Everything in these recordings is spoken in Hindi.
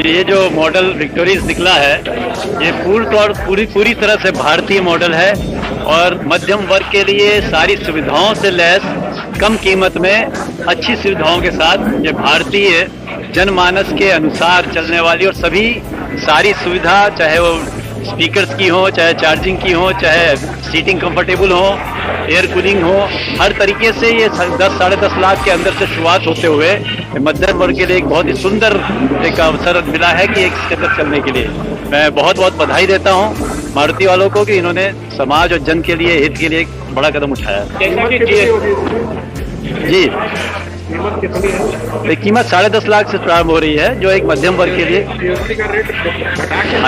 ये जो मॉडल विक्टोरियस निकला है, ये पूरी तरह से भारतीय मॉडल है और मध्यम वर्ग के लिए सारी सुविधाओं से लैस, कम कीमत में अच्छी सुविधाओं के साथ ये भारतीय जनमानस के अनुसार चलने वाली और सभी सारी सुविधा, चाहे वो स्पीकर्स की हो, चाहे चार्जिंग की हो, चाहे सीटिंग कंफर्टेबल हो, एयर कूलिंग हो, हर तरीके से ये 10 साढ़े 10 लाख के अंदर से शुरुआत होते हुए मध्यम वर्ग के लिए एक बहुत ही सुंदर एक अवसर मिला है कि इसके अंदर चलने के लिए मैं बहुत बहुत बधाई देता हूँ मारुति वालों को कि इन्होंने समाज और जन के लिए, हित के लिए एक बड़ा कदम उठाया। जी, कीमत 10.5 लाख से प्रारंभ हो रही है, जो एक मध्यम वर्ग के लिए।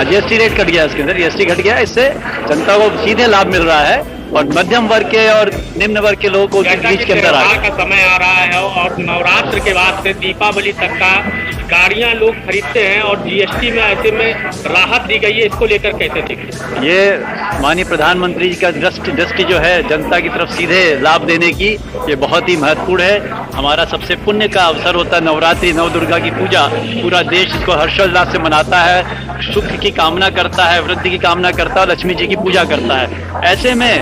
जीएसटी रेट कट गया, इसके अंदर जीएसटी घट गया, इससे जनता को सीधे लाभ मिल रहा है और मध्यम वर्ग के और निम्न वर्ग के लोगों को बीच के अंदर का समय आ रहा है और नवरात्र के बाद से दीपावली तक का गाड़ियां लोग खरीदते हैं और जीएसटी में ऐसे में राहत दी गई है, इसको लेकर कैसे देखें? ये माननीय प्रधानमंत्री जी का दृष्टि जो है जनता की तरफ सीधे लाभ देने की, ये बहुत ही महत्वपूर्ण है। हमारा सबसे पुण्य का अवसर होता है नवरात्रि, नव दुर्गा की पूजा। पूरा देश इसको हर्षोल्लास से मनाता है, सुख की कामना करता है, वृद्धि की कामना करता है, लक्ष्मी जी की पूजा करता है। ऐसे में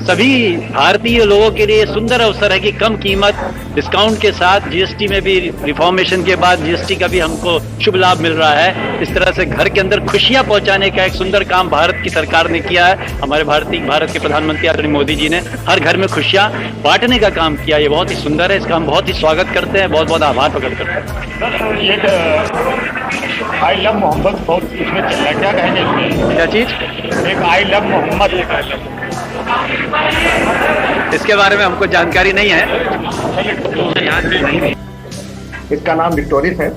सभी भारतीय लोगों के लिए सुंदर अवसर है कि कम कीमत, डिस्काउंट के साथ, जीएसटी में भी रिफॉर्मेशन के बाद जीएसटी का भी हमको शुभ लाभ मिल रहा है। इस तरह से घर के अंदर खुशियां पहुंचाने का एक सुंदर काम भारत की सरकार ने किया है। हमारे भारत के प्रधानमंत्री आदरणीय मोदी जी ने हर घर में खुशियां बांटने का काम किया। ये बहुत ही सुंदर है, इसका हम बहुत ही स्वागत करते हैं, बहुत बहुत आभार प्रकट करते हैं। आई लव मोहम्मद बहुत इसमें चल रहा है, क्या कहेंगे? क्या चीज? एक आई लव मोहम्मद, इसके बारे में हमको जानकारी नहीं है। इसका नाम विक्टोरियस है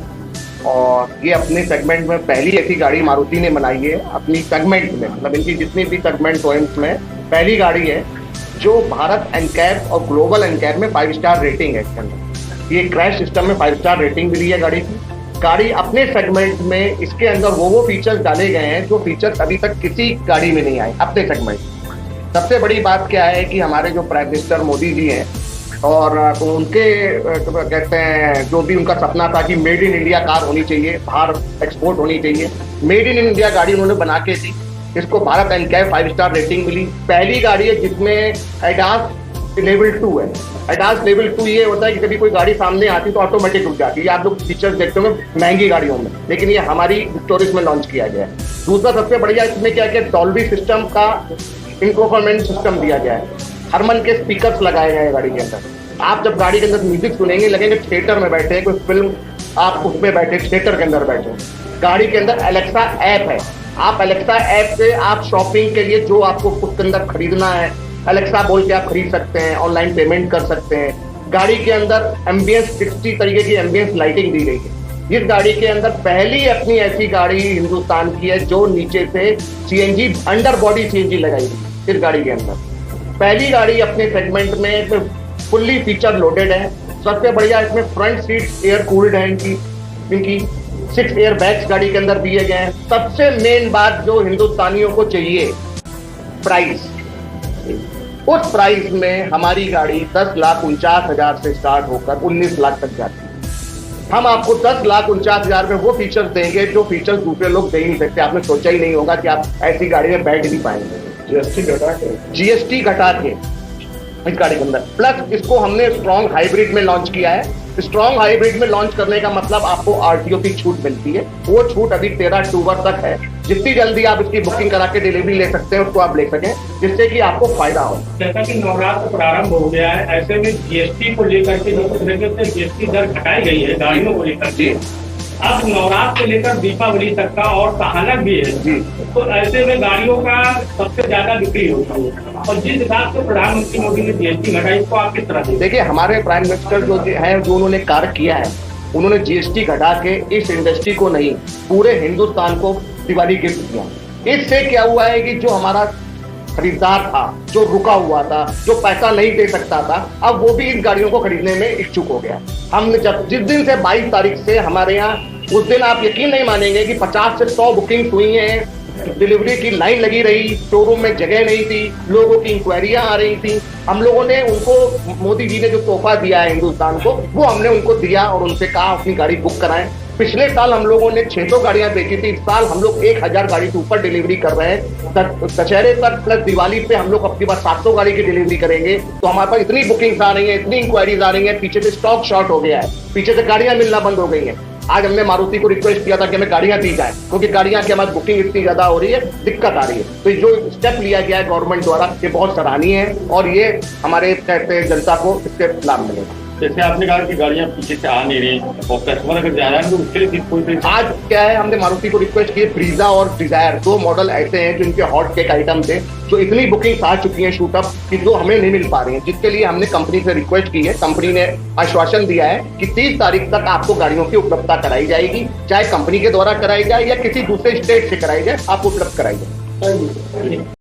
और ये अपने सेगमेंट में पहली ऐसी गाड़ी मारुति ने बनाई है अपनी सेगमेंट में, मतलब इनकी जितनी भी सेगमेंट ओएम्स में पहली गाड़ी है जो भारत एनकैप और ग्लोबल एनकैप में 5 स्टार रेटिंग है। इसके अंदर ये क्रैश सिस्टम में 5 स्टार रेटिंग मिली है गाड़ी की। गाड़ी अपने सेगमेंट में, इसके अंदर वो फीचर्स डाले गए हैं जो फीचर्स अभी तक किसी गाड़ी में नहीं आए अपने सेगमेंट। सबसे बड़ी बात क्या है कि हमारे जो प्राइम मिनिस्टर मोदी जी हैं और उनके कहते हैं जो भी उनका सपना था कि मेड इन इंडिया कार होनी चाहिए, बाहर एक्सपोर्ट होनी चाहिए, मेड इन इंडिया गाड़ी उन्होंने बना के दी। इसको भारत एनकैप 5 स्टार रेटिंग मिली। पहली गाड़ी है जिसमें एडास लेवल 2 है। एडास लेवल 2 ये होता है कि कभी कोई गाड़ी सामने आती तो ऑटोमेटिक रुक जाती है। आप लोग फीचर्स देखते हो महंगी गाड़ियों में, लेकिन ये हमारी विक्टोरियस में लॉन्च किया गया है। दूसरा सबसे बढ़िया इसमें क्या किया, डॉल्बी सिस्टम का इंफोटेनमेंट सिस्टम दिया गया है। हरमन के स्पीकर्स लगाए गए हैं गाड़ी के अंदर। आप जब गाड़ी के अंदर म्यूजिक सुनेंगे लगेंगे थिएटर में बैठे हैं, कोई फिल्म आप उसमें बैठे, थिएटर के अंदर बैठे। गाड़ी के अंदर एलेक्सा ऐप है। आप एलेक्सा ऐप से आप शॉपिंग के लिए जो आपको उसके अंदर खरीदना है, एलेक्सा बोल के आप खरीद सकते हैं, ऑनलाइन पेमेंट कर सकते हैं। गाड़ी के अंदर एम्बियंस 60 तरीके की एम्बियंस लाइटिंग दी गई है। इस गाड़ी के अंदर पहली अपनी ऐसी गाड़ी हिंदुस्तान की है जो नीचे से सीएनजी, अंडर बॉडी सीएनजी लगाई गई इस गाड़ी के अंदर। पहली गाड़ी अपने सेगमेंट में फुल्ली फीचर लोडेड है। सबसे बढ़िया इसमें फ्रंट सीट एयर कूल्ड है इनकी 6 एयर बैग्स गाड़ी के अंदर दिए गए हैं। सबसे मेन बात जो हिंदुस्तानियों को चाहिए, प्राइस। उस प्राइस में हमारी गाड़ी 10,49,000 से स्टार्ट होकर 19 लाख तक जाती है। हम आपको 10,49,000 में वो फीचर्स देंगे जो फीचर्स दूसरे लोग दे ही नहीं सकते। आपने सोचा ही नहीं होगा कि आप ऐसी गाड़ी में बैठ नहीं पाएंगे। जीएसटी घटा के इस गाड़ी के अंदर, प्लस इसको हमने स्ट्रॉन्ग हाइब्रिड में लॉन्च किया है। स्ट्रॉन्ग हाइब्रिड में लॉन्च करने का मतलब आपको आरटीओ की छूट मिलती है। वो छूट अभी 13 अक्टूबर तक है। जितनी जल्दी आप इसकी बुकिंग करा के डिलीवरी ले सकते हैं उसको आप ले सकें, जिससे कि आपको फायदा हो। जैसा कि नवरात्र प्रारंभ हो गया है, ऐसे में जीएसटी को लेकर के जिस तरीके से जीएसटी दर घटाई गई है गाड़ियों को लेकर के, अब नवरात्र से लेकर दीपावली तक का और कहानक भी है जी, तो ऐसे में गाड़ियों का सबसे ज्यादा बिक्री होती है। और जिस हिसाब से प्रधानमंत्री मोदी ने जीएसटी घटाई, इसको आप किस तरह देखिए? हमारे प्राइम मिनिस्टर जो है, जो उन्होंने कार्य किया है, उन्होंने जीएसटी घटा के इस इंडस्ट्री को नहीं, पूरे हिंदुस्तान को दिवाली गिफ्ट किया। इससे क्या हुआ है कि जो हमारा खरीदार था, जो रुका हुआ था, जो पैसा नहीं दे सकता था, अब वो भी इन गाड़ियों को खरीदने में इच्छुक हो गया। हमने जिस दिन से 22 तारीख से हमारे यहाँ, उस दिन आप यकीन नहीं मानेंगे कि 50 से 100 बुकिंग हुई हैं। डिलीवरी की लाइन लगी रही, शोरूम में जगह नहीं थी, लोगों की इंक्वायरियां आ रही थी। हम लोगों ने उनको, मोदी जी ने जो तोहफा दिया है हिंदुस्तान को, वो हमने उनको दिया और उनसे कहा अपनी गाड़ी बुक कराएं। पिछले साल हम लोगों ने 600 गाड़ियां बेची थी, इस साल हम लोग 1000 गाड़ी से ऊपर डिलीवरी कर रहे हैं। दशहरे तक प्लस दिवाली पे हम लोग अपनी बार 700 गाड़ी की डिलीवरी करेंगे। तो हमारे पास इतनी बुकिंग्स आ रही है, इतनी इंक्वायरीज आ रही है, पीछे से स्टॉक शॉर्ट हो गया है, पीछे से गाड़ियां मिलना बंद हो गई हैं। आज हमने मारुति को रिक्वेस्ट किया था कि हमें गाड़ियां दी जाए, क्योंकि गाड़ियां की हमारी बुकिंग इतनी ज्यादा हो रही है, दिक्कत आ रही है। तो जो स्टेप लिया गया है गवर्नमेंट द्वारा, ये बहुत सराहनीय है और ये हमारे कहते हैं जनता को इससे लाभ मिलेगा। जैसे आपने कहा कि गाड़ियां पीछे से आ नहीं रही और कस्टमर अगर जा रहा है तो उसके लिए कोई आज क्या है, हमने मारुति को रिक्वेस्ट की, ब्रीजा और डिजायर 2 मॉडल ऐसे हैं जिनके हॉट केक आइटम थे, जो इतनी बुकिंग आ चुकी है शूटअप कि जो हमें नहीं मिल पा रही है, जिसके लिए हमने कंपनी से रिक्वेस्ट की है। कंपनी ने आश्वासन दिया है कि 30 तारीख तक आपको गाड़ियों की उपलब्धता कराई जाएगी, चाहे कंपनी के द्वारा कराई जाए या किसी दूसरे स्टेट से कराई जाए, आपको उपलब्ध कराई जाए।